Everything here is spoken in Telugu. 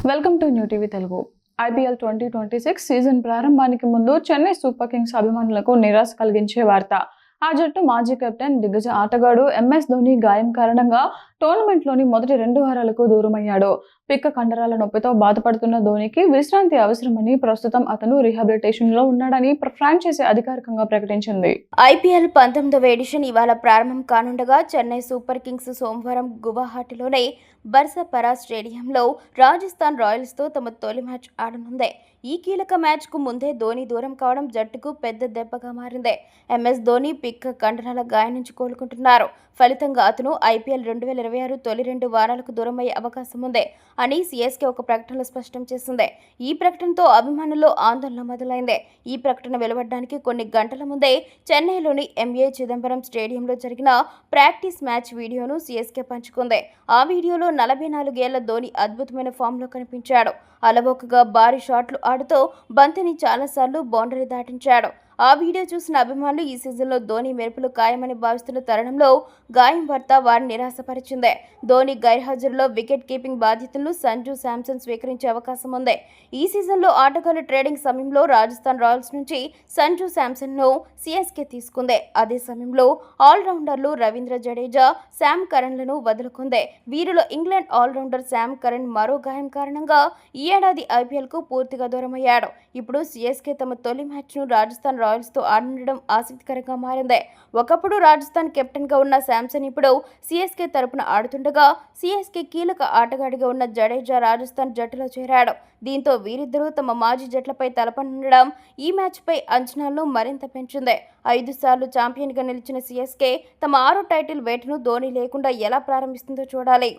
Welcome to new TV Telugu. IPL 2026 season ప్రారంభానికి ముందు చెన్నై సూపర్ కింగ్స్ అభిమానులకు నిరాశ కలిగించే వార్త. ఆ జట్టు మాజీ కెప్టెన్, దిగ్గజ ఆటగాడు ఎంఎస్ ధోని గాయం కారణంగా టోర్నమెంట్లోని మొదటి 2 వారాలకు దూరమయ్యాడు. పిక్క కండరాల నొప్పితో బాధపడుతున్న ధోనికి విశ్రాంతి అవసరమని, ప్రస్తుతం అతను రిహాబిలిటేషన్లో ఉన్నాడని ఫ్రాంచైజీ అధికారికంగా ప్రకటించింది. ఐపీఎల్ 19వ ఎడిషన్ ఇవాళ ప్రారంభం కానుండగా చెన్నై సూపర్ కింగ్స్ సోమవారం గువాహటిలోని బర్సపరా స్టేడియంలో రాజస్థాన్ రాయల్స్తో తమ తొలి మ్యాచ్ ఆడనుంది. ఈ కీలక మ్యాచ్కు ముందే ధోని దూరం కావడం జట్టుకు పెద్ద దెబ్బగా మారింది. ఎంఎస్ ధోని పిక్క కండరాల గాయం నుంచి కోలుకుంటున్నారు. ఫలితంగా అతను ఐపీఎల్ 2026 తొలి 2 వారాలకు దూరమయ్యే అవకాశం ఉంది అని సీఎస్కే ఒక ప్రకటనలో స్పష్టం చేసింది. ఈ ప్రకటనతో అభిమానుల్లో ఆందోళన మొదలైంది. ఈ ప్రకటన వెలువడడానికి కొన్ని గంటల ముందే చెన్నైలోని ఎంఏ చిదంబరం స్టేడియంలో జరిగిన ప్రాక్టీస్ మ్యాచ్ వీడియోను సీఎస్కే పంచుకుంది. ఆ వీడియోలో 44 ఏళ్ల ధోని అద్భుతమైన ఫామ్లో కనిపించాడు. అలవోకగా భారీ షాట్లు ఆడుతూ బంతిని చాలాసార్లు బౌండరీ దాటించాడు. ఆ వీడియో చూసిన అభిమానులు ఈ సీజన్లో ధోని మెరుపులు ఖాయమని భావిస్తున్న తరుణంలో గాయం వార్త వారిని నిరాశపరిచింది. ధోని గైర్హాజరులో వికెట్ కీపింగ్ బాధ్యతలను సంజు శాంసన్ స్వీకరించే అవకాశం ఉంది. ఈ సీజన్లో ఆటగాళ్ల ట్రేడింగ్ సమయంలో రాజస్థాన్ రాయల్స్ నుంచి సంజు శాంసన్ను సీఎస్కే తీసుకుంది. అదే సమయంలో ఆల్రౌండర్లు రవీంద్ర జడేజా, శామ్ కరణ్లను వదులుకుంది. వీరిలో ఇంగ్లాండ్ ఆల్రౌండర్ శామ్ కరణ్ మరో గాయం కారణంగా ఈ ఏడాది ఐపీఎల్కు పూర్తిగా దూరమయ్యాడు. ఇప్పుడు సీఎస్కే తమ తొలి మ్యాచ్ను రాజస్థాన్ రాయల్స్తో ఆడనుండడం ఆసక్తికరంగా మారింది. ఒకప్పుడు రాజస్థాన్ కెప్టెన్గా ఉన్న శాంసన్ ఇప్పుడు సీఎస్కే తరపున ఆడుతుండగా, సీఎస్కే కీలక ఆటగాడిగా ఉన్న జడేజా రాజస్థాన్ జట్టులో చేరాడు. దీంతో వీరిద్దరూ తమ మాజీ జట్లపై తలపనుండడం ఈ మ్యాచ్పై అంచనాలను మరింత పెంచింది. 5 సార్లు ఛాంపియన్గా నిలిచిన సీఎస్కే తమ 6వ టైటిల్ వేటను ధోని లేకుండా ఎలా ప్రారంభిస్తుందో చూడాలి.